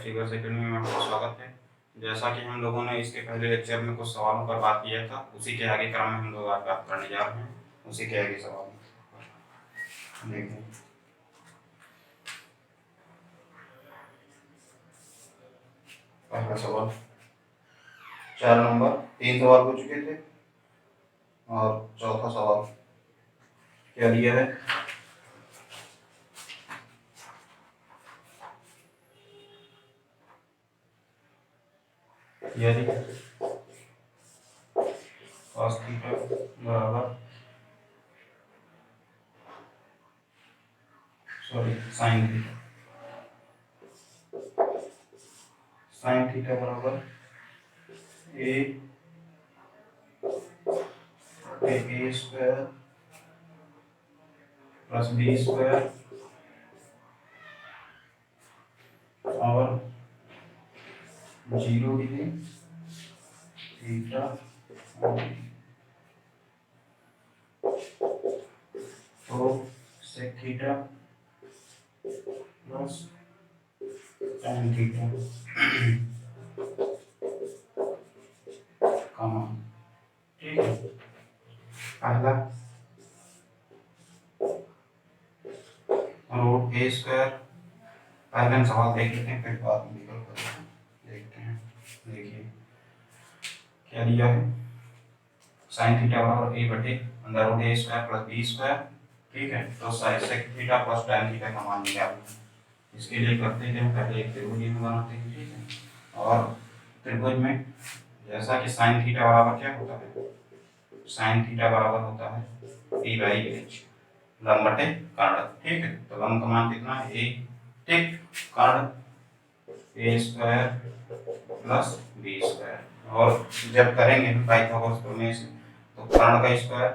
Figure academy में आपका स्वागत है। जैसा कि हम लोगों ने इसके पहले लेक्चर में कुछ सवालों पर बात किया था, उसी के आगे क्रम में हम लोग आज बात करने जा रहे हैं। उसी के आगे सवाल देखें। पहला सवाल 4 नंबर 3 सवाल हो चुके थे और चौथा सवाल क्या दिया है? यदि cos थीटा बराबर साइन थीटा बराबर ए स्क्वायर प्लस बी स्क्वायर और 0 डिग्री थीटा तो sec theta plus tan theta comma, ठीक है। पहला रूट ए स्क्वायर, पहले हम सवाल देख लेते हैं फिर बाद में विकल्प देखते हैं। देखिए क्या दिया है, साइन थीटा बराबर ए बटे अंदर रूट ए स्क्वायर प्लस बी स्क्वायर, ठीक है। तो sec theta plus tan theta का मान निकालना। इसके लिए करते हैं पहले एक त्रिभुज बनाते हैं, ठीक है। और त्रिभुज में जैसा कि साइन थीटा बराबर क्या होता है, साइन थीटा बराबर होता है p बाई h लंब बटे कर्ण, ठीक है। तो लंब का मान कितना है a, ठीक। कर्ण a square plus b square, और जब करेंगे पाइथागोरस प्रमेय से तो कर्ण का स्क्वायर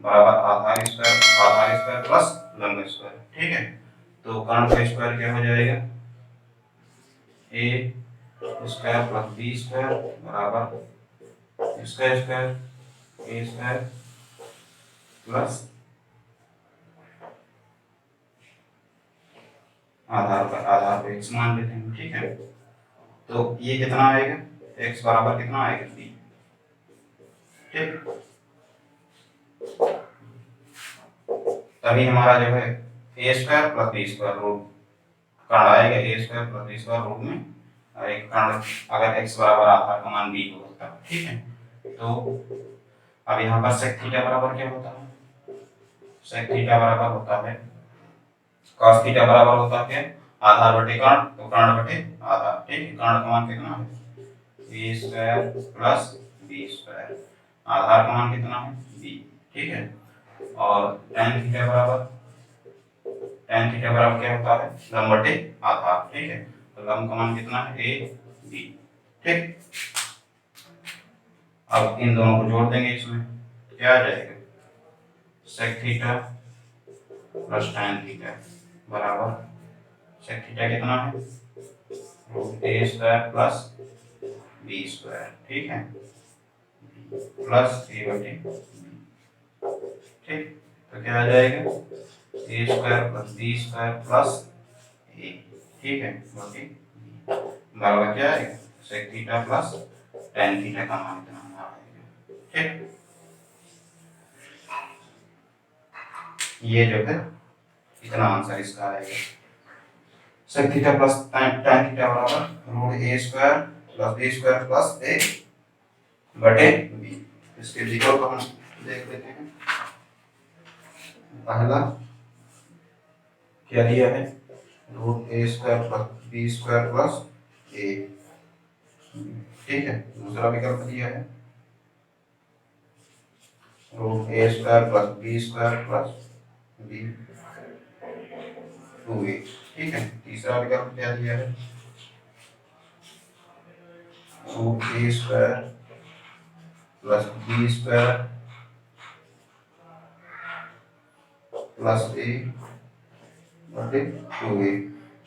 बराबर आधार स्क्वायर प्लस लंब स्क्वायर, ठीक है। तो कर्ण का स्क्वायर क्या हो जाएगा, a square plus b square बराबर इसका स्क्वायर a स्क्वायर प्लस आधार को x मान लेते हैं, ठीक है। तो ये कितना आएगा, x बराबर कितना आएगा b, ठीक। तभी हमारा जो है a square plus b square root कर्ण आएगा, a square plus b square root में एक कर्ण अगर x बराबर आधार का मान b होता है, ठीक है। तो अब यहाँ पर सेक थीटा बराबर क्या होता है, सेक थीटा बराबर होता है cos थीटा बराबर होता है आधार बटे कर्ण, तो कर्ण बटे आधार, ठीक है। कर्ण का मान कितना है a square plus b square, आधार का मान कितना है b, ठीक है। और tan थीटा बराबर क्या होता है लंब बटे आधार, ठीक है। तो लंब का मान कितना है a b, ठीक। अब इन दोनों को जोड़ देंगे, इसमें क्या आ जाएगा, sec theta plus tan theta बराबर सेक थीटा कितना है रूट ए स्क्वायर प्लस बी स्क्वायर, ठीक है, प्लस ए बटे बी, ठीक। तो क्या आ जाएगा A square plus B square plus A, ठीक है, बटे बराबर क्या आएगा sec theta plus tan theta का मान कितना आएगा, ठीक। ये जो है इतना आंसर इसका आएगा, sec theta plus tan theta बराबर root A square plus B square plus A बटे बी। इसके विकल्प हम देख लेते हैं। पहला क्या दिया है root A square plus B square plus A, ठीक है। दूसरा विकल्प दिया है रूट ए square plus B square plus B 2a, ठीक है। तीसरा विकल्प क्या दिया है root A square plus B square plus A बटे 2a।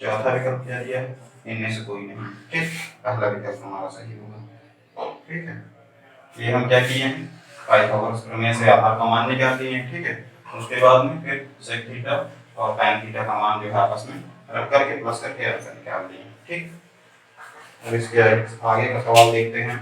चौथा विकल्प क्या दिया है, इनमें से कोई नहीं, ठीक। पहला विकल्प हमारा सही होगा, ठीक है। ये हम क्या किए हैं पाइथागोरस प्रमेय से आधार का मान निकाल लिए हैं, ठीक है। उसके बाद में फिर सेक थीटा और tan थीटा का मान जो है आपस में रख करके प्लस करके निकाल दिए, ठीक। और इसके आगे का सवाल देखते हैं।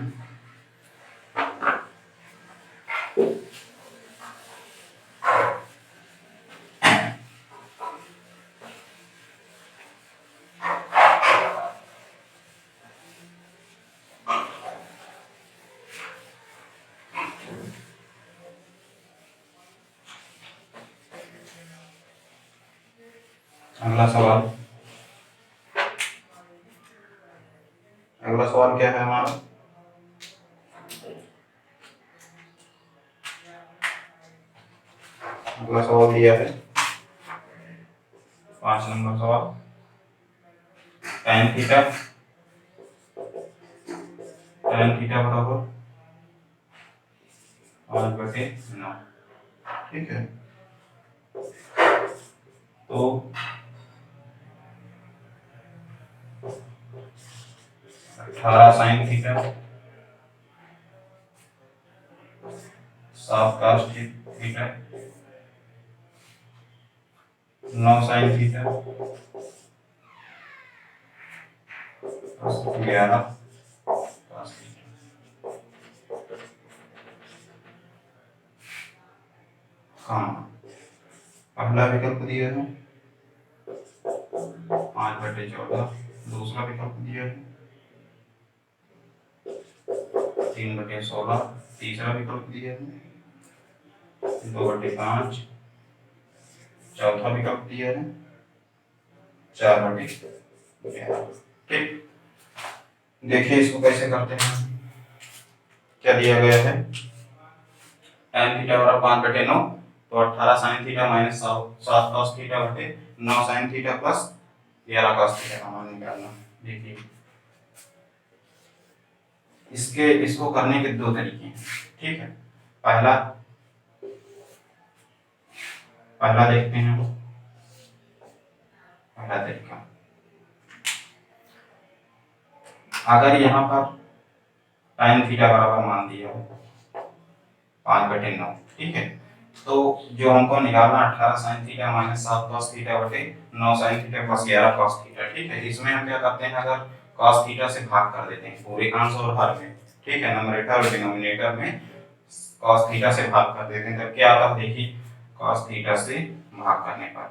अगला सवाल क्या है हमारा? अगला सवाल दिया है 5 नंबर सवाल। tan थीटा बराबर 5/9। ठीक है, तो 18 sin theta 7 cos theta 9 sin theta 11 cos theta. हाँ, पहला विकल्प दिया है 5/14, दूसरा विकल्प दिया है 3/16, तीसरा विकल्प दिया है 2/5, चौथा विकल्प दिया है 4/11। ठीक, देखिए इसको कैसे करते हैं। क्या दिया गया है? tan थीटा बराबर 5/9, तो 18 sin theta minus 7 cos theta बटे 9 sin theta plus 11 cos theta का मान निकालना। देखिए इसको करने के दो तरीके हैं। ठीक है, पहला देखते हैं। पहला तरीका, अगर यहाँ पर tan थीटा बराबर मान दिया हो 5/9, ठीक है, तो जो हमको निकालना 18 sin theta minus 7 cos theta बटे 9 sin theta plus 11 cos theta. ठीक है, इसमें हम क्या करते हैं, अगर cos थीटा से भाग कर देते हैं पूरे अंश और हर में। ठीक है, न्यूमरेटर और डिनोमिनेटर में cos थीटा से भाग कर देते हैं, तब क्या आता है देखिए, cos थीटा से भाग करने पर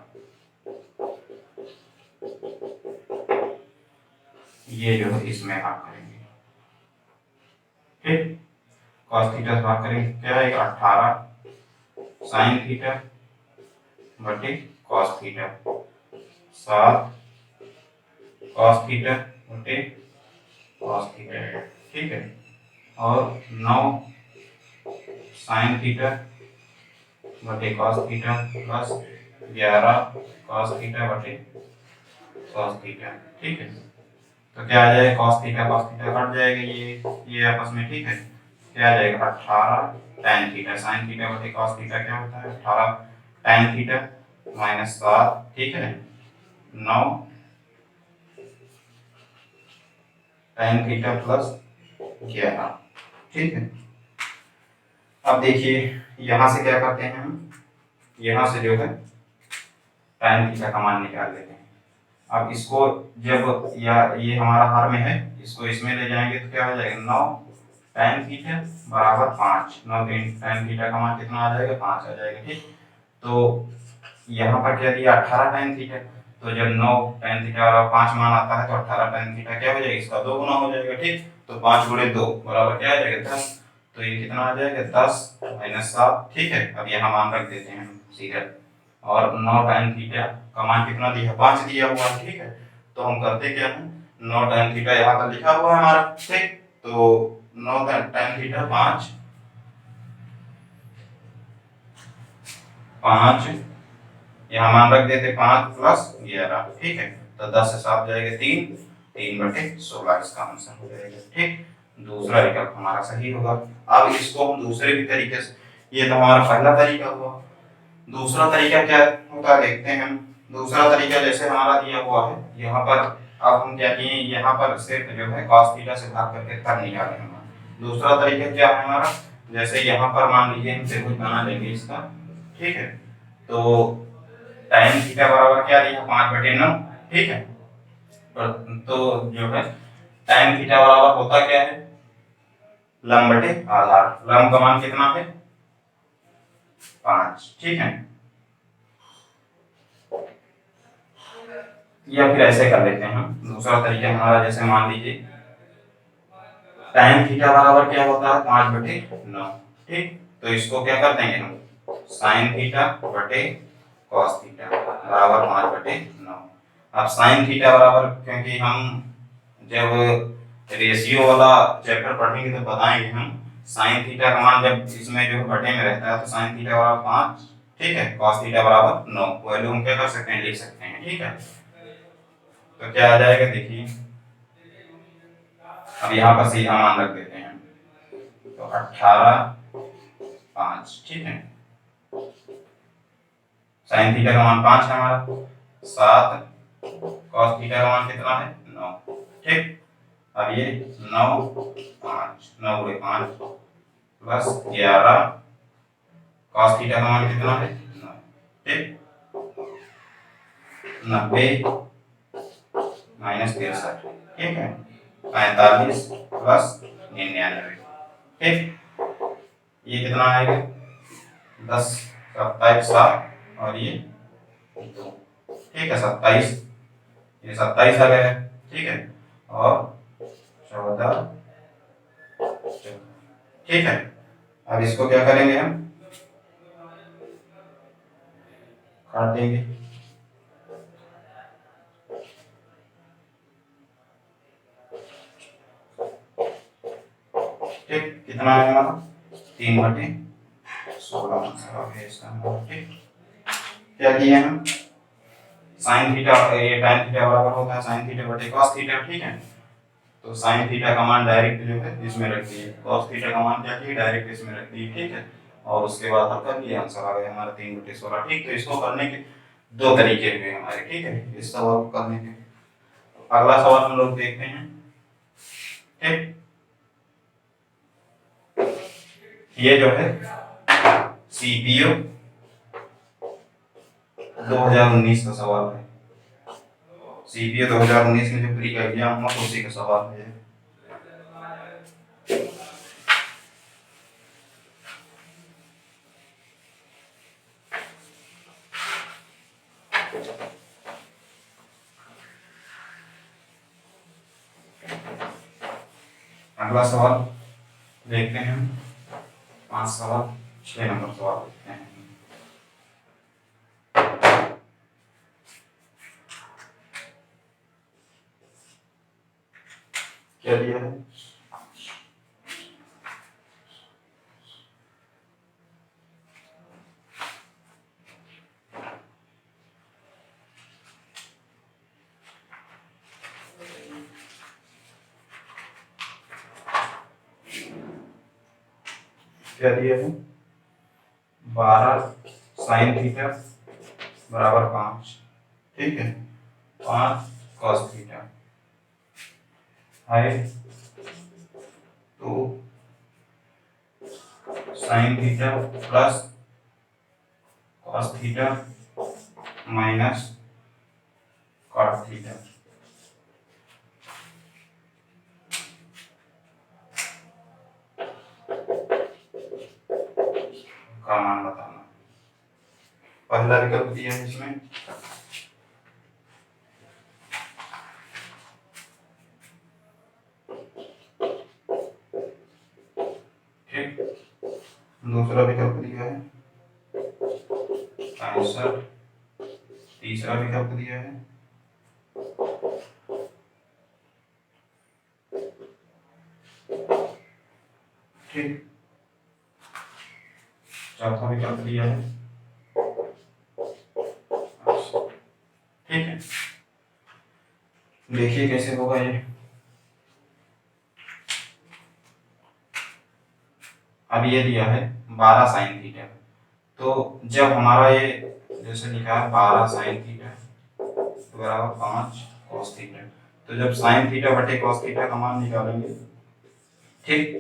ये जो है इसमें भाग करेंगे। ठीक, cos थीटा से भाग करेंगे, क्या आएगा 18 sin थीटा बटे cos थीटा 7 cos थीटा बटे cos थीटा। ठीक है, और 9 sin थीटा बटे cos theta plus 11 cos theta बटे cos थीटा। ठीक है, तो क्या आ जाएगा, cos थीटा हट जाएगा, ये आपस में। ठीक है, क्या आ जाएगा 18 tan थीटा sin थीटा बटे cos थीटा क्या होता है 18 tan थीटा माइनस 7, ठीक है, 9 tan थीटा प्लस 11। ठीक है, अब देखिए यहाँ से क्या करते हैं हम, यहाँ से जो है tan थीटा का मान निकाल लेते हैं। अब इसको जब ये हमारा हर में है, इसको इसमें ले जाएंगे तो क्या हो जाएगा 9 tan थीटा बराबर 5। 9 tan थीटा का मान कितना आ जाएगा 5 आ जाएगा। ठीक, तो यहाँ पर क्या दिया 18 tan थीटा, तो जब 9 tan थीटा बराबर 5 मान आता है तो 18 tan थीटा क्या हो जाएगा, इसका 2 गुना हो जाएगा। ठीक, तो 5 गुणे 2 बराबर क्या आ जाएगा 10, तो ये कितना आ जाएगा 10 माइनस 7। ठीक है, अब यहाँ मान रख देते हैं सीधा, और 9 tan थीटा का मान कितना दिया 5 दिया हुआ है। ठीक है, तो हम करते क्या है 9 tan थीटा यहाँ पर लिखा हुआ है हमारा। ठीक, तो 9 tan थीटा 5 यहाँ मान रख देते 5 प्लस 11। ठीक है, तो 10 से 7 जाएगा 3/16 इसका आंसर हो जाएगा। ठीक, दूसरा विकल्प हमारा सही होगा। अब इसको हम दूसरे भी तरीके से, ये तो हमारा पहला तरीका हुआ, दूसरा तरीका क्या होता है देखते हैं हम। दूसरा तरीका जैसे हमारा दिया हुआ है यहाँ पर, अब हम क्या किए यहाँ पर सिर्फ जो है cos थीटा से भाग करके कर निकाले हमारा। दूसरा तरीका क्या है हमारा, जैसे यहाँ पर मान लीजिए हम त्रिभुज बना लेंगे इसका। ठीक है, तो tan थीटा बराबर क्या दिया 5/9। ठीक है, तो जो है tan थीटा बराबर होता क्या है, लंब बटे आधार। लंब का मान कितना है 5, ठीक है। या फिर ऐसे कर लेते हैं हम, दूसरा तरीका हमारा, जैसे मान लीजिए tan थीटा बराबर क्या होता है 5/9, ठीक। तो इसको क्या कर देंगे हम, sin थीटा बटे cos थीटा बराबर 5/9। अब sin थीटा बराबर, क्योंकि हम जब रेशियो वाला चैप्टर पढ़ेंगे तो बताएंगे हम, sin थीटा का मान जब इसमें जो बटे में रहता है तो sin थीटा बराबर 5, ठीक है, cos थीटा बराबर 9, वैल्यू हम क्या कर सकते हैं, लिख सकते हैं, ठीक है। तो क्या आ जाएगा देखिए, अब यहाँ पर सीधा मान रख देते हैं, तो 18/5, ठीक है। sin थीटा का मान 5 है हमारा, 7, cos थीटा का मान कितना है 9, ठीक। अब ये 9 5 9 गुणे 5 प्लस 11, cos थीटा का मान कितना है 9, ठीक। 90 माइनस 63, ठीक है। 45 प्लस 99, ठीक। ये कितना आएगा 10 27 7 और ये 2, ठीक है। 27, ये 27 आ गया, ठीक है, और 14, ठीक है। अब इसको क्या करेंगे हम, काट देंगे, ठीक। कितना है हमारा 3/16 आंसर आ गया इसका हमारा, ठीक। क्या किए हम, साइन थीटा, ये tan थीटा बराबर होता है sin थीटा बटे cos थीटा, ठीक है। तो sin थीटा का मान डायरेक्ट जो है इसमें रख दिए, cos थीटा का मान क्या किए डायरेक्ट इसमें रख दिए, ठीक है। और उसके बाद हल कर लिया, आंसर आ गया हमारा 3/16, ठीक। तो इसको करने के दो तरीके हुए हमारे, ठीक है, इस सवाल को करने के। अगला सवाल हम लोग देखते हैं, ठीक। ये जो है सीपीयू 2019 का सवाल है, सीपीयू 2019 में जो प्री का एग्जाम हुआ तो उसी का सवाल है। अगला सवाल देखते हैं, 5 सवाल, 6 नंबर सवाल देखते हैं। क्या दिया है, क्या दिया है 12 sin थीटा बराबर 5, ठीक है, 5 cos थीटा है, तो sin theta plus cos theta minus cot theta का मान बताना। पहला विकल्प दिया है इसमें, ठीक। दूसरा विकल्प दिया है 65, तीसरा विकल्प दिया है, ठीक। चौथा विकल्प दिया है, ठीक है। देखिए कैसे होगा ये, अब ये दिया है 12 sin थीटा, तो जब हमारा ये जैसे लिखा है 12 sin थीटा तो बराबर 5 cos थीटा, तो जब sin थीटा बटे cos थीटा का मान निकालेंगे, ठीक,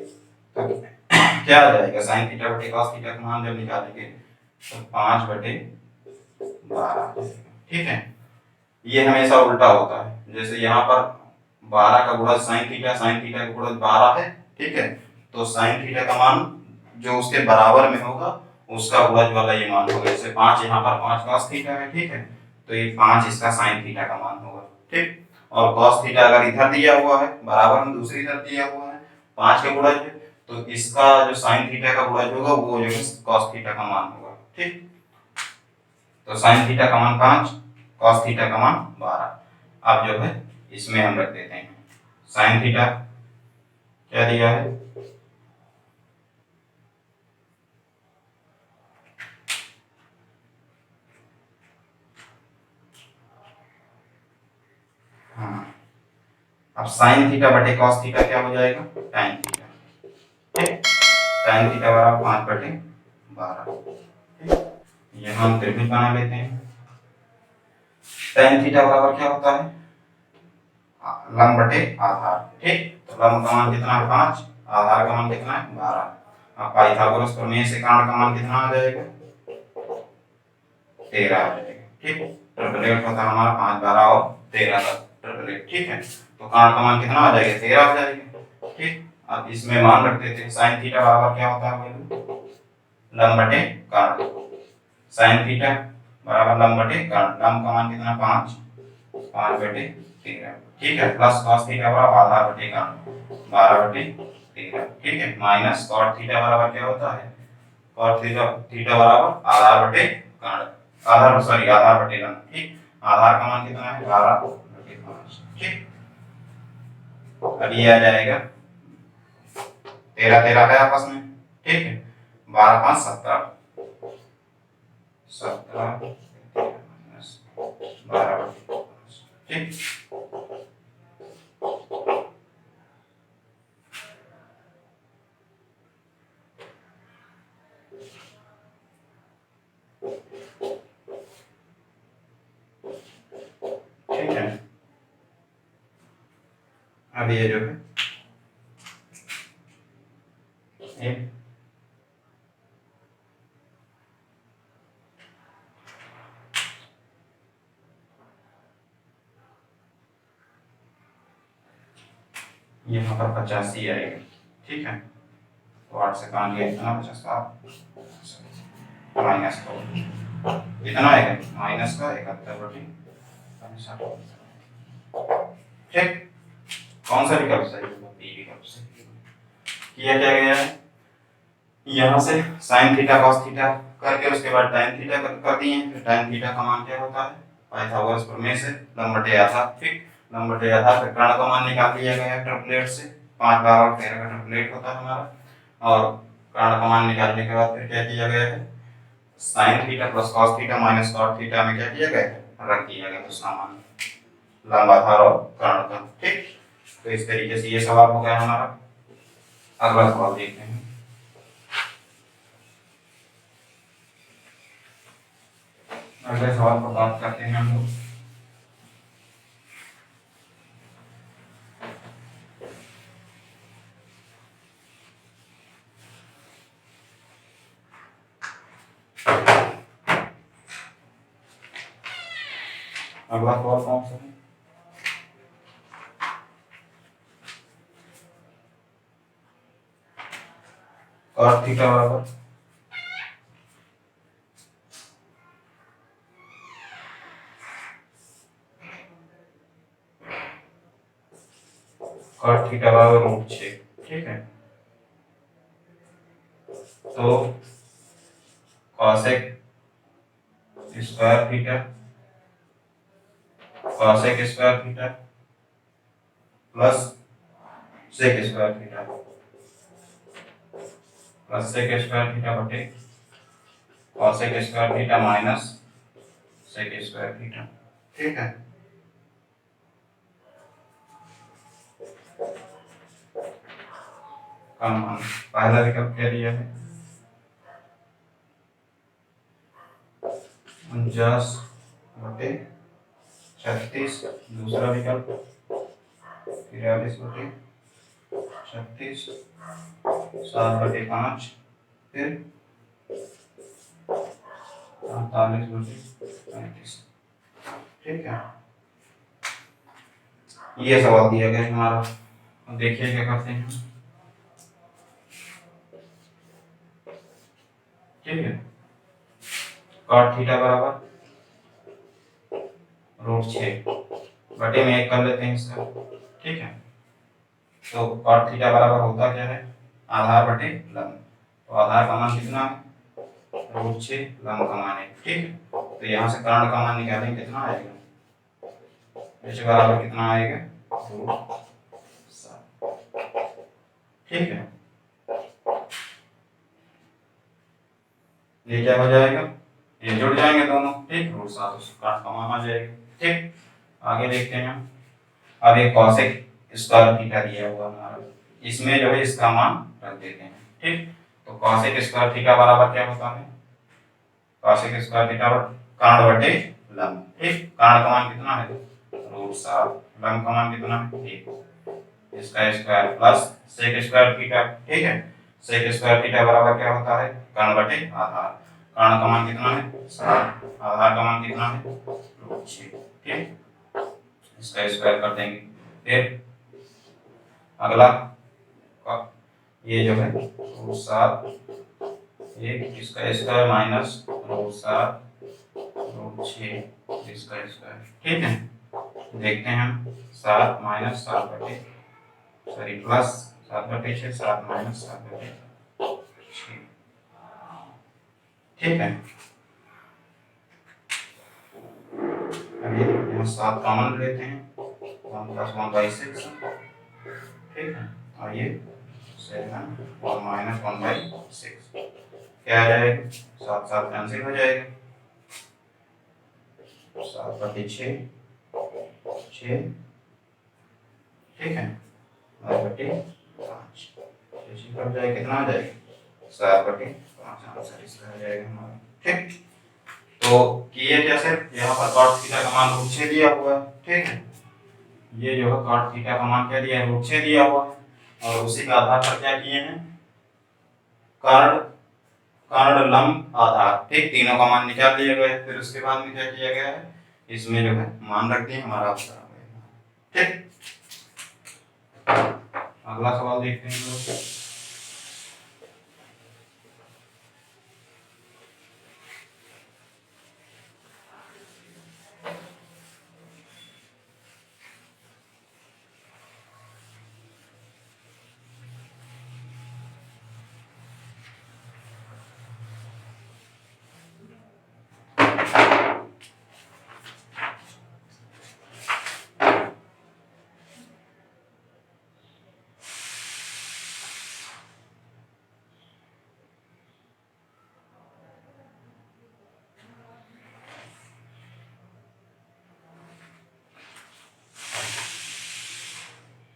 तो क्या आ जाएगा, sin थीटा बटे cos थीटा का मान जब निकालेंगे तो 5/12, ठीक है। ये हमेशा उल्टा होता है, जैसे यहाँ पर 12 का गुणज साइन थीटा का गुणज 12 है, ठीक है। तो साइन थीटा का मान जो उसके बराबर में होगा उसका गुणज वाला ये मान होगा। जैसे 5 यहाँ पर 5 cos थीटा है, ठीक है, तो ये 5 इसका साइन थीटा का मान होगा, ठीक। और cos थीटा अगर इधर दिया हुआ है बराबर में दूसरी तरफ दिया हुआ है 5 का गुणज, तो इसका जो साइन थीटा का गुणज होगा वो जो है cos थीटा का मान होगा, ठीक। तो साइन थीटा का मान 5, cos थीटा का मान 12। अब जो है इसमें हम रख देते हैं साइन थीटा क्या दिया है, हाँ, अब साइन थीटा बटे cos थीटा क्या हो जाएगा, tan थीटा, ठीक। tan थीटा बराबर 5/12, ठीक। ये हम त्रिभुज बना लेते हैं। tan थीटा बराबर क्या होता है, लंब बटे आधार, ठीक। तो लंब का मान कितना है 5, आधार का मान कितना है 12। अब पाइथागोरस प्रमेय से कर्ण का मान कितना आ जाएगा, 13 आ जाएगा, ठीक। ट्रिपलेट होता है हमारा 5, 12 और 13 का ट्रिपलेट, ठीक है। तो कर्ण का मान कितना आ जाएगा, 13 आ जाएगा, ठीक। अब इसमें मान रख देते हैं साइन थीटा बराबर क्या होता है, लंब बटे कर्ण। साइन थीटा बराबर लंब बटे कर्ण, लंब का मान कितना 5, 5/13, ठीक है। प्लस cos थीटा बराबर आधार बटे कर्ण 12/13, ठीक है। माइनस cot थीटा बराबर क्या होता है, cot थीटा थीटा बराबर आधार बटे कर्ण, आधार बटे लंब, ठीक। आधार का मान कितना है 12/5, ठीक। अब ये आ जाएगा 13 13 है आपस में, ठीक है। 12 5 17, 17 माइनस 12/5, ठीक। ठीक है। अब ये जो है एक यहाँ पर 85 आएगा, ठीक है। तो 8 से काट लिया इतना 50 माइनस का कितना आएगा, माइनस का 71/65, ठीक। कौन सा विकल्प सही होगा, बी विकल्प सही होगा। किया क्या गया है, यहाँ से साइन थीटा cos थीटा करके उसके बाद tan थीटा कर दिए। फिर tan थीटा का मान क्या होता है, पाइथागोरस प्रमेय से लंब बटे आधार, ठीक। लंब बटे आधार फिर कर्ण का मान निकाल लिया गया ट्रिपलेट से, 5 12 और 13 का ट्रिपलेट होता है हमारा। और कर्ण का मान निकालने के बाद फिर क्या किया गया है, sign theta plus cos theta minus cot theta में क्या किया गया है, रख दिया गया उसका मान लंब आधार और कर्ण का, ठीक। तो इस तरीके से ये सवाल हो गया हमारा। अगला सवाल देखते हैं। अगले सवाल पर बात करते हैं हम लोग। अगला सवाल कौन सा है, cos थीटा बराबर cos थीटा बराबर √6, ठीक है। तो cosec square theta cosec square theta plus sec square theta plus sec square theta बटे cosec square theta minus sec square theta, ठीक है। का मान पहला विकल्प क्या दिया है, 49/36, दूसरा विकल्प 43/36, 7/5, फिर 48/35, ठीक है। ये सवाल दिया गया है हमारा। अब देखिए क्या करते हैं। ठीक है, cot थीटा बराबर √6 में 1 कर लेते हैं इसका। ठीक है, तो cot थीटा बराबर होता क्या है, आधार बटे लंब। तो आधार का मान कितना है, √6, लंब का मान है। ठीक है, तो यहाँ से कर्ण का मान निकालेंगे, कितना आएगा, h बराबर कितना आएगा, √7। ठीक है, ये क्या हो जाएगा, ये जुड़ जाएंगे दोनों। ठीक, √7 उसका कर्ण का मान आ जाएगा। ठीक, आगे देखते हैं हम। अब एक कॉसेक स्क्वायर थीटा दिया हुआ हमारा, इसमें जो है इसका मान रख देते हैं। ठीक, तो कॉसेक स्क्वायर थीटा बराबर क्या होता है, कॉसेक स्क्वायर थीटा कर्ण बटे लंब। ठीक, कर्ण का मान कितना है, √7, लंब का मान कितना है, 1, इसका square plus sec square theta. ठीक है, सेक स्क्वायर थीटा बराबर क्या होता है, कर्ण बटे आधार। कर्ण का मान कितना है, 7, आधार का मान कितना है, √6। ठीक, इसका स्क्वायर कर देंगे। फिर अगला ये जो है √7, एक इसका स्क्वायर माइनस √7 √6 इसका स्क्वायर। ठीक है, देखते हैं हम, 7 माइनस 7 बटे, सॉरी प्लस 7 बटे 6, 7 माइनस 7 बटे 6। ठीक है, अभी यहाँ 7 कॉमन लेते हैं, 1 + 1/6। ठीक है, और ये 7 और माइनस 1/6 क्या आ जाएगा, 7 7 कैंसिल हो जाएगा, 7 बटे 6, 6। ठीक है, 9 बटे 5, कट जाए, कितना आ जाएगा, 7 बटे 5 आंसर इसका आ जाएगा हमारा। ठीक, तो किए कैसे, यहाँ पर cot थीटा का मान √6 दिया हुआ है। ठीक है, ये जो है cot थीटा का मान क्या दिया है, √6 दिया हुआ है, और उसी के आधार पर क्या किए हैं, कर्ण कर्ण लंब आधार। ठीक, तीनों का मान निकाल दिया गया है। फिर उसके बाद में क्या किया गया है, इसमें जो है मान रख दिए, हमारा आंसर आ गया। ठीक, अगला सवाल देखते हैं लोग।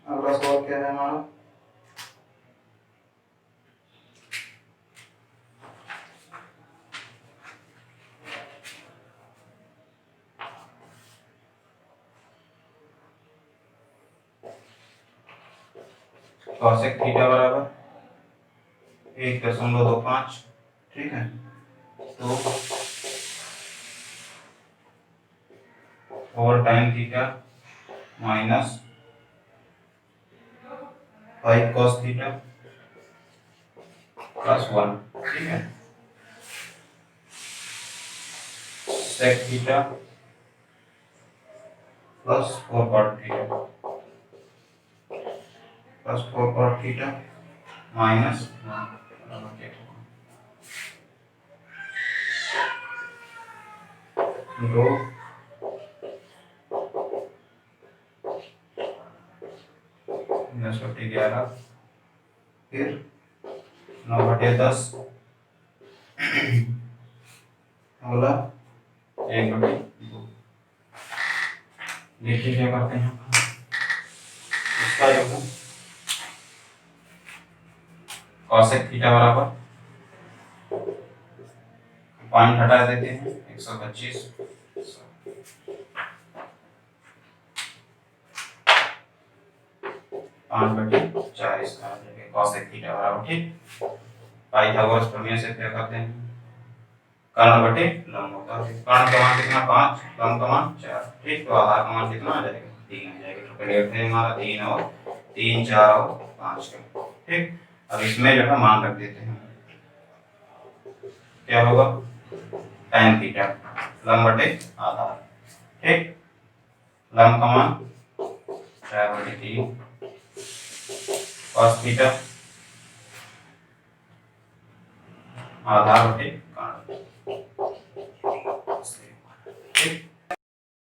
अगला सवाल क्या है हमारा, कॉसेक थीटा बराबर 1.25। ठीक है, तो और tan theta minus 5 cos theta plus 1। ठीक है, sec theta plus 4 cot theta plus 4 cot theta minus 1। दो 10/11, फिर 9/10, अगला 1/2। देखिए क्या करते हैं, इसका जो है कॉसेक थीटा बराबर पॉइंट हटा देते हैं, 125, 5/4 इसका आ जाएगा कॉसेक थीटा बराबर। ठीक, पाइथागोरस प्रमेय से क्या करते हैं, कर्ण बटे लंब होता है। कर्ण का मान कितना, 5, लंब का मान 4। ठीक, तो आधार का मान कितना आ जाएगा, 3 आ जाएगा। ट्रिपलेट है हमारा 3 और 3 4 और 5 का। ठीक, अब इसमें जो है मान रख देते हैं, क्या होगा tan थीटा लंब बटे आधार। ठीक, लंब का मान 4/3 cos थीटा आधार बटे काट। ठीक,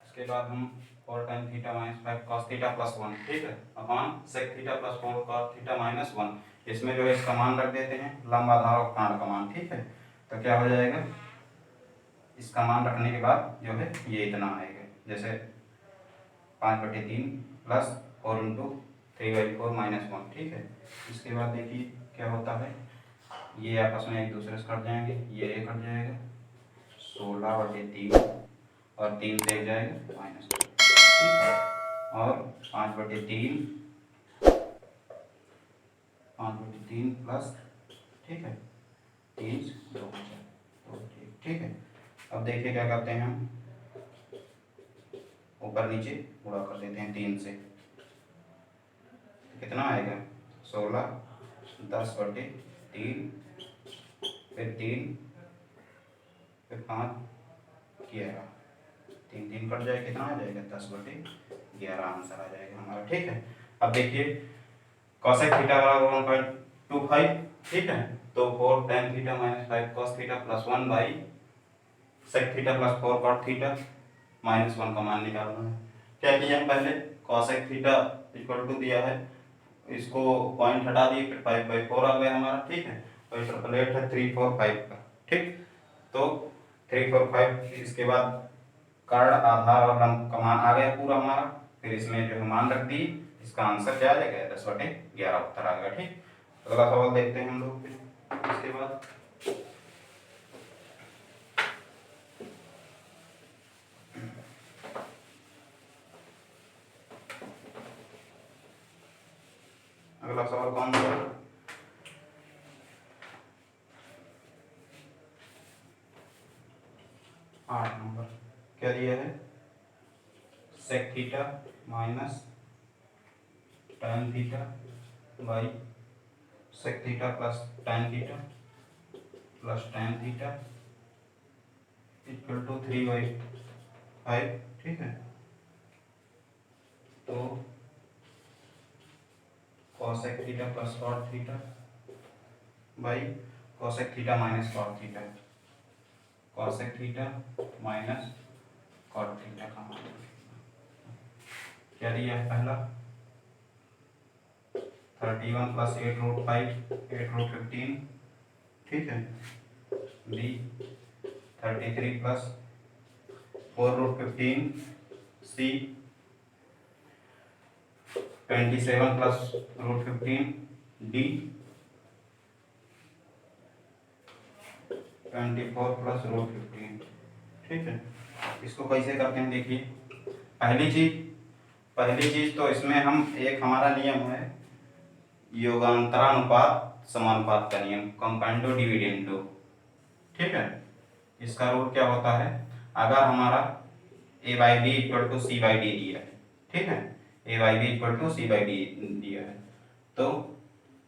इसके बाद हम 4 tan theta minus 5 cos theta plus 1, ठीक है, upon sec theta plus 4 cos theta minus 1। इसमें जो है इसका मान रख देते हैं, लंब आधार और काट का मान। ठीक है, तो क्या हो जाएगा, इसका मान रखने के बाद जो है ये इतना आएगा, जैसे 5/3 प्लस 4 इंटू 3/4 माइनस 1। ठीक है, इसके बाद देखिए क्या होता है, ये आपस में एक दूसरे से कट जाएंगे, ये कट जाएगा 16/3 और 3 से जाएगा -2। ठीक है, और 5/3 प्लस, ठीक है, 3 2। ठीक है, अब देखिए क्या करते हैं हम, ऊपर नीचे गुणा कर देते हैं 3 से, कितना आएगा 16 10/3 फिर 3 फिर 5 11, 3 3 कट जाए, कितना आ जाएगा 10/11 आंसर आ जाएगा हमारा। ठीक है, अब देखिए cosec थीटा बराबर 1.25। ठीक है, तो 4 tan theta minus 5 cos theta plus 1 by sec theta plus 4 cot theta minus 1 का मान निकालना है। क्या किया हम पहले, cosec थीटा इक्वल टू दिया है, इसको पॉइंट हटा दिए, फिर 5/4 आ गया हमारा। ठीक है, तो इंटरपोलेट है 3 4 5 का। ठीक, तो 3 4 5, इसके बाद कर्ण आधार और लंब का मान आ गया पूरा हमारा, फिर इसमें जो है मान रख दी, इसका आंसर क्या आ जाएगा 10/11 उत्तर आ गया। ठीक, अगला सवाल देखते हैं हम लोग फिर इसके बाद। अगला सवाल कौन सा, 8 नंबर। क्या दिया है, sec theta minus tan theta by sec theta plus tan theta plus tan theta equal to 3/5। ठीक है, तो cosec theta plus cot theta by cosec theta minus cot theta, cosec theta minus cot theta का मान क्या दिया है, पहला 31 plus 8√5 ठीक है, बी 33 प्लस 4√15, सी 27 प्लस √15, डी 24 प्लस √15। ठीक है, इसको कैसे करते हैं देखिए, पहली चीज तो इसमें हम एक हमारा नियम है योगांतरानुपात समानुपात का नियम, कंपाउंडो डिविडेंडो। ठीक है, इसका रूल क्या होता है, अगर हमारा a/b इक्वल टू c/d दिया है, ठीक है, a/b इक्वल टू c/d दिया है, तो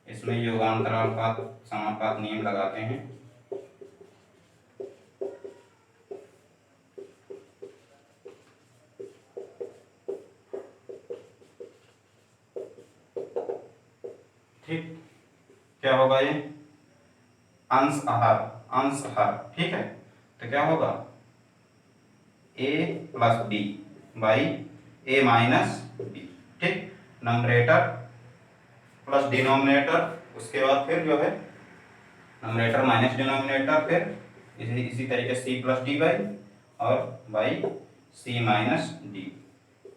इसमें योगांतरानुपात समानुपात नियम लगाते हैं। ठीक, क्या होगा ये अंश आहार। ठीक है, तो क्या होगा a plus b by a minus b। ठीक, नंबरेटर प्लस डिनोमिनेटर, उसके बाद फिर जो है नंबरेटर माइनस डिनोमिनेटर, फिर इसी तरीके c प्लस डी बाई और बाई c माइनस डी।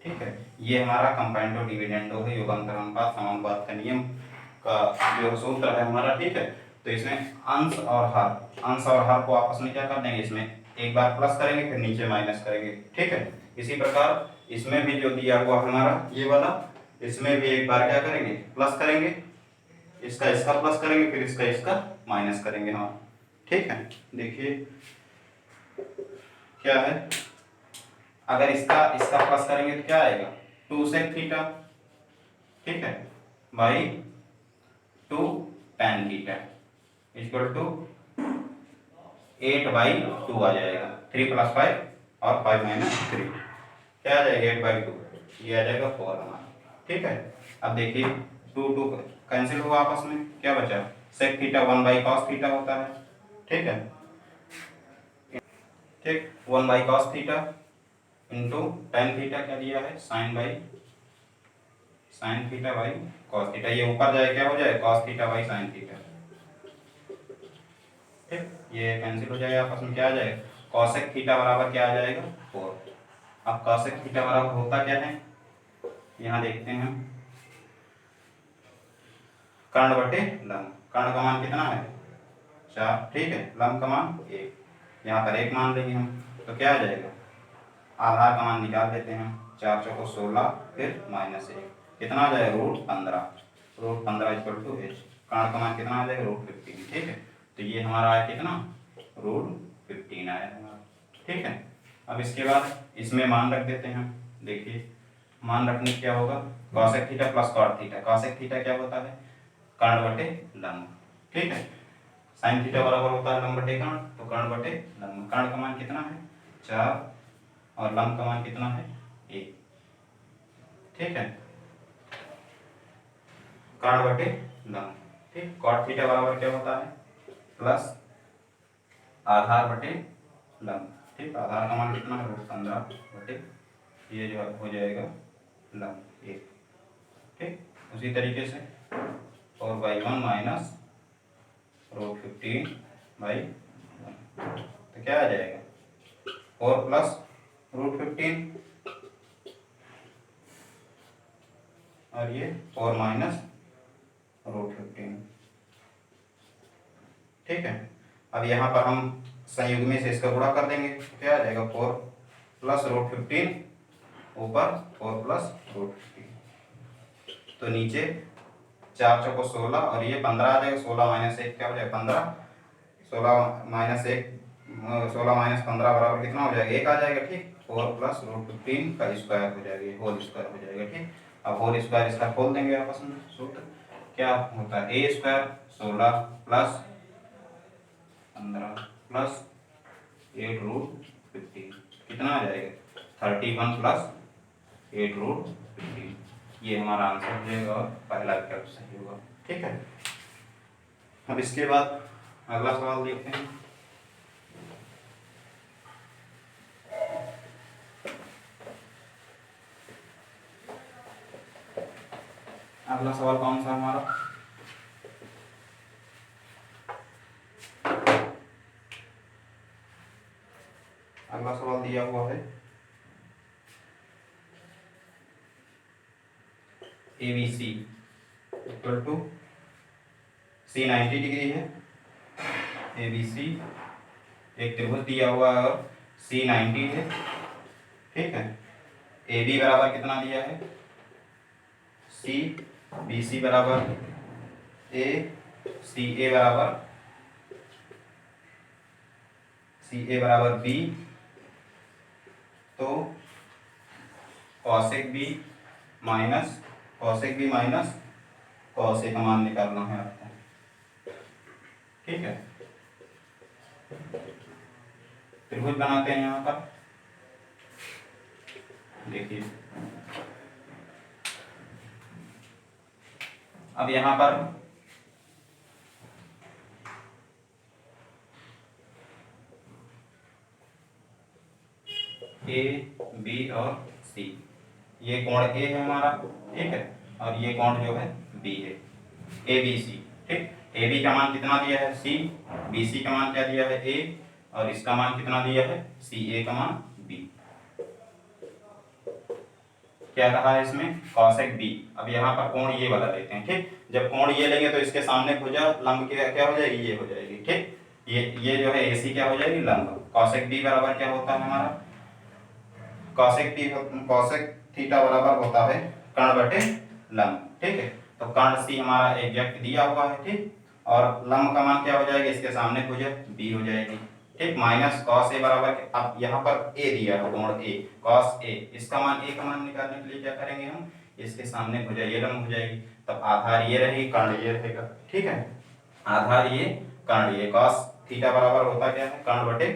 ठीक है, ये हमारा कंपाउंडो डिविडेंडो है, योगांतरानुपात समानुपात का नियम का जो सूत्र है हमारा। ठीक है, तो इसमें अंश और हर को आपस में क्या कर देंगे, इसमें एक बार प्लस करेंगे फिर नीचे माइनस करेंगे। ठीक है, इसी प्रकार इसमें भी जो दिया हुआ हमारा ये वाला, इसमें भी एक बार क्या करेंगे प्लस करेंगे, इसका प्लस करेंगे, फिर इसका माइनस करेंगे हम। ठीक है, देखिए क्या है, अगर इसका प्लस करेंगे तो क्या आएगा 2 sec थीटा, ठीक है, by 2 tan theta equal to 8/2 आ जाएगा। 3 + 5 और 5 - 3 क्या आ जाएगा 8/2, ये आ जाएगा 4 हमारा, ठीक है। अब देखिए 2 2 कैंसिल हुआ आपस में, क्या बचा sec थीटा 1/cos थीटा होता है, ठीक है, ठीक 1/cos theta into tan theta क्या दिया है sin theta by cos theta, ये ऊपर जाए क्या हो जाए cos theta by sin theta, ठीक, ये कैंसिल हो जाएगा आपस में, क्या आ जाएगा cosec थीटा बराबर क्या आ जाएगा 4। अब cosec थीटा बराबर होता क्या है, यहाँ देखते हैं कर्ण बटे लंब, कर्ण का मान कितना है 4, ठीक है, लंब का मान 1, यहाँ पर 1 मान लेंगे हम, तो क्या आ जाएगा आधार का मान निकाल देते हैं, 4 चौको 16 फिर -1 कितना आ जाएगा √15 इक्वल टू h, कर्ण का मान कितना आ जाएगा √15, ठीक है, तो ये हमारा आया कितना √15 आया हमारा, ठीक है। अब इसके बाद इसमें मान रख देते हैं, देखिए मान रखने क्या होगा cosec theta plus cot theta, cosec theta क्या होता है कर्ण बटे लंब, ठीक है, sin थीटा बराबर होता है लंब बटे कर्ण, तो कर्ण बटे लंब, कर्ण का मान कितना है 4 और लंब का मान कितना है 1, ठीक है, कर्ण बटे लंब, ठीक, cot थीटा बराबर क्या होता है प्लस आधार बटे लंब, ठीक, आधार का मान कितना है √15 बटे ये जो हो जाएगा लंब 1, ठीक, उसी तरीके से 4/1 माइनस √15/1, तो क्या आ जाएगा 4 प्लस √15 और ये 4 माइनस √15, ठीक है। अब यहाँ पर हम संयुग्मी से इसका गुणा कर देंगे, क्या आ जाएगा 4 प्लस √15 ऊपर 4 प्लस √15, तो नीचे 4 चौको 16 और ये 15 आ जाएगा, 16 - 1 क्या हो जाएगा 15, 16 - 15 बराबर कितना हो जाएगा 1 आ जाएगा, ठीक, 4 प्लस √15 का स्क्वायर हो जाएगा, होल स्क्वायर हो जाएगा, ठीक। अब होल स्क्वायर इसका खोल देंगे आपस में, सूत्र क्या होता है a स्क्वायर 16 प्लस 15 प्लस 8√15 कितना आ जाएगा 31 प्लस 8√15, ये हमारा आंसर हो जाएगा और पहला विकल्प सही होगा, ठीक है। अब इसके बाद अगला सवाल देखते हैं। अगला सवाल कौन सा हमारा अगला सवाल दिया हुआ है ABC equal to C 90 degree है, ABC एक त्रिभुज दिया हुआ है और C 90 है, ठीक है, AB बराबर कितना दिया है C, BC बराबर A, CA बराबर B, तो cosec B minus cos A का मान निकालना है आपको, ठीक है। त्रिभुज बनाते हैं यहाँ पर, देखिए अब यहाँ पर A, B और C, ये कोण A है हमारा, ठीक है, और ये कोण जो है B है, ABC, ठीक, AB का मान कितना दिया है C, BC का मान क्या दिया है A और इसका मान कितना दिया है CA का मान B, क्या कहा है इसमें cosec B। अब यहाँ पर कोण ये वाला लेते हैं, ठीक, जब कोण ये लेंगे तो इसके सामने भुजा लंब क्या हो जाएगी ये हो जाएगी, ठीक, ये जो है AC क्या हो जाएगी लंब, cosec B बराबर क्या होता है हमारा cosec थीटा बराबर होता है कर्ण बटे लंब, ठीक है, तो कर्ण C हमारा एग्जैक्ट दिया हुआ है, ठीक, और लंब का मान क्या हो जाएगा इसके सामने भुजा B हो जाएगी, ठीक, माइनस कॉस ए बराबर अब यहाँ पर ए दिया है कोण ए, कॉस ए, इसका मान ए का मान निकालने के लिए क्या करेंगे हम, इसके सामने भुजा ये लंब हो जाएगी, तब आधार ये रहेगी, कर्ण ये रहेगा। ठीक है, आधार ये, कर्ण ये, कॉस थीटा बराबर होता क्या है, कर्ण बटे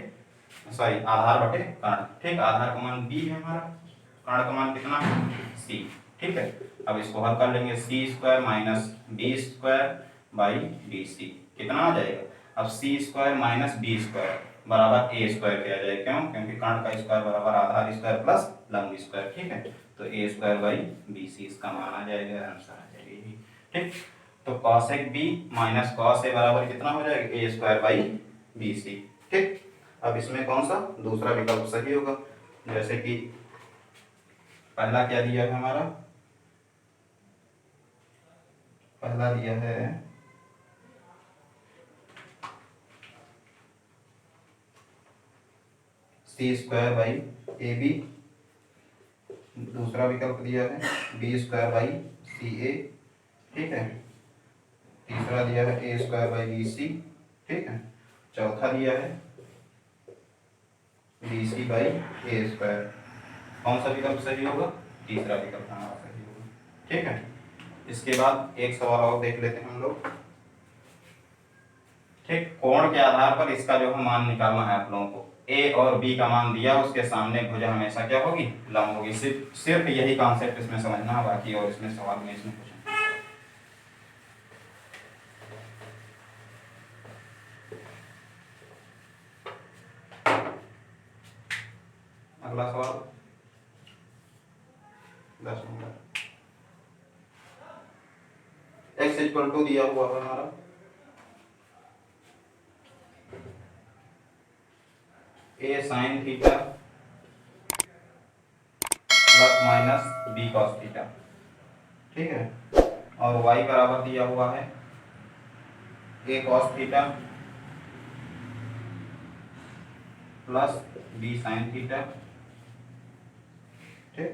सॉरी आधार बटे कर्ण। ठीक, आधार का मान बी है हमारा, कर्ण का मान कितना है सी। ठीक है, अब इसको हल कर लेंगे, C square minus B square by B C कितना आ जाएगा, अब C square minus B square बराबर ए स्क्वायर किया जाए, क्यों, क्योंकि कर्ण का स्क्वायर बराबर आधार स्क्वायर प्लस लंब स्क्वायर। ठीक है, तो ए स्क्वायर बाई बी सी इसका मान आ जाएगा, आंसर आ जाएगी। ठीक, तो cosec B minus cos A बराबर कितना हो जाएगा, A square by B c. ठीक, अब इसमें कौन सा दूसरा विकल्प सही होगा, जैसे कि पहला क्या दिया है हमारा, पहला दिया है c square by a b, दूसरा विकल्प दिया है b square by c a. ठीक है, तीसरा दिया है a square by B c. ठीक है, चौथा दिया है b c by A square. कौन सा विकल्प सही होगा, तीसरा विकल्प हमारा सही होगा। ठीक है, इसके बाद एक सवाल और देख लेते हैं हम लोग। ठीक, कोण के आधार पर इसका जो है मान निकालना है आप लोगों को, ए और बी का मान दिया, उसके सामने भुजा हमेशा क्या होगी, लंब होगी। सिर्फ यही कॉन्सेप्ट इसमें समझना है, बाकी और इसमें सवाल में इसमें कुछ नहीं। अगला सवाल 10 नंबर, x इक्वल टू दिया हुआ है हमारा A sine theta plus minus B cos theta. ठीक है, और y बराबर दिया हुआ है A cos theta plus B sine theta. ठीक,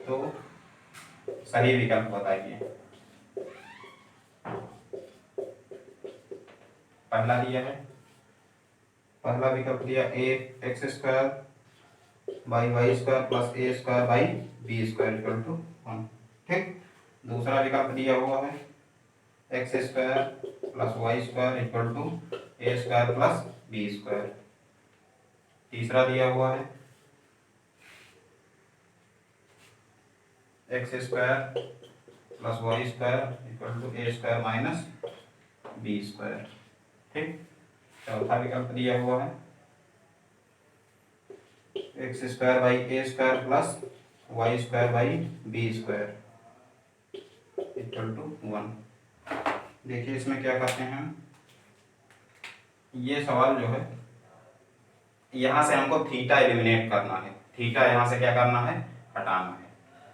तो सही विकल्प बताइए। पहला दिया है, पहला विकल्प दिया A X square by Y square plus A square by B square equal to 1। ठीक, दूसरा विकल्प दिया हुआ है X square plus Y square equal to A square plus B square. तीसरा दिया हुआ है X square plus Y square equal to A square minus B square. ठीक, चौथा विकल्प दिया हुआ है X square by A square plus Y square by B square equal to 1। देखिए इसमें क्या करते हैं हम, ये सवाल जो है यहाँ से हमको थीटा एलिमिनेट करना है, थीटा यहाँ से क्या करना है, हटाना है।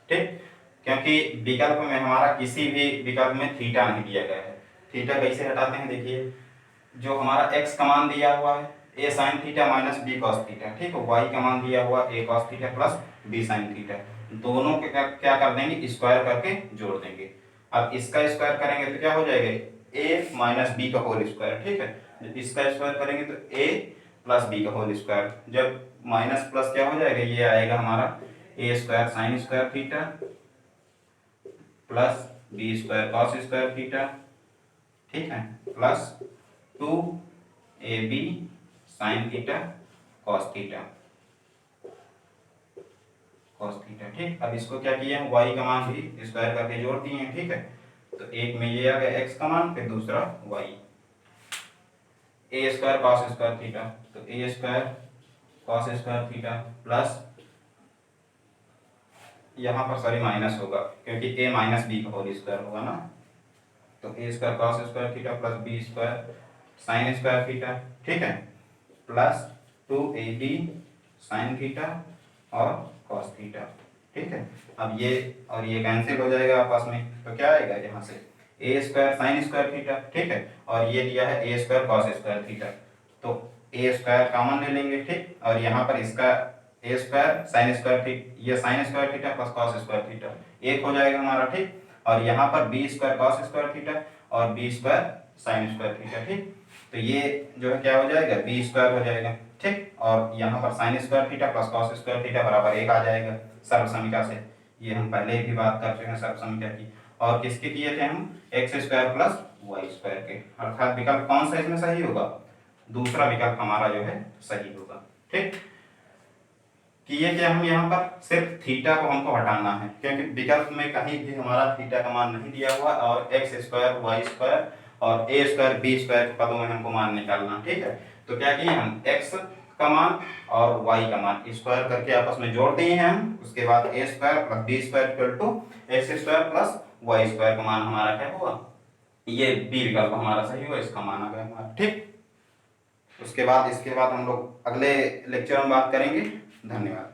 ठीक, क्योंकि विकल्प में हमारा किसी भी विकल्प में थीटा नहीं दिया गया है। थीटा कैसे हटाते हैं, देखिए जो हमारा x का मान दिया हुआ है a sine theta minus b cos theta. ठीक है, y का मान दिया हुआ a cos theta plus b sine theta, दोनों के क्या कर देंगे, स्क्वायर करके जोड़ देंगे। अब इसका स्क्वायर करेंगे तो क्या हो जाएगा, a माइनस बी का होल स्क्वायर। ठीक है, जब इसका स्क्वायर करेंगे तो a प्लस बी का होल स्क्वायर, जब माइनस प्लस क्या हो जाएगा, ये आएगा हमारा a square sine square theta plus B square cos square theta. ठीक है, plus 2ab sine theta cos theta cos theta. ठीक, अब इसको क्या किया है, y का मान भी स्क्वायर करके जोड़ दिए हैं। ठीक है, तो एक में ये आ गया x का मान, फिर दूसरा y, a square cos square theta, तो a square cos square theta plus यहाँ पर सॉरी माइनस होगा क्योंकि a माइनस बी का होल स्क्वायर होगा ना, तो a square cos square theta plus b square sine square theta. ठीक है, प्लस 2ab साइन थीटा और कॉस थीटा। ठीक है, अब ये और ये कैंसिल हो जाएगा आपस में, तो क्या आएगा यहाँ से a square sine square theta. ठीक है, और ये दिया है a square cos square theta, तो a स्क्वायर कॉमन ले लेंगे। ठीक, और यहाँ पर इसका a square sine square theta, ये sine square theta plus cos square theta एक हो जाएगा हमारा। ठीक, और यहाँ पर b square cos square theta और b square sine square theta. ठीक, तो ये जो है क्या हो जाएगा, बी स्क्वायर हो जाएगा। ठीक, और यहाँ पर sign square theta plus cos square theta बराबर 1 आ जाएगा सर्व समीकरण से। ये हम पहले भी बात कर चुके हैं सर्व समीकरण की। और किसके किए थे हम, x square plus Y square के। अर्थात विकल्प कौन सा इसमें सही होगा, दूसरा विकल्प हमारा जो है सही होगा। ठीक, किए क्या हम यहाँ पर, सिर्फ थीटा को हमको हटाना है, क्योंकि विकल्प में कहीं भी हमारा थीटा का मान नहीं दिया हुआ, और एक्स स्क्वायर वाई स्क्वायर और ए स्क्वायर बी स्क्वायर के पदों में हमको मान निकालना। ठीक है, तो क्या किए हम, एक्स का मान और वाई का मान स्क्वायर करके आपस में जोड़ दिए हैं हम। उसके बाद A square plus B square equal to X square plus Y square का मान हमारा क्या हुआ, ये बी विकल्प हमारा सही हुआ, इसका मान आ गया हमारा। ठीक, उसके बाद इसके बाद हम लोग अगले लेक्चर में बात करेंगे। धन्यवाद।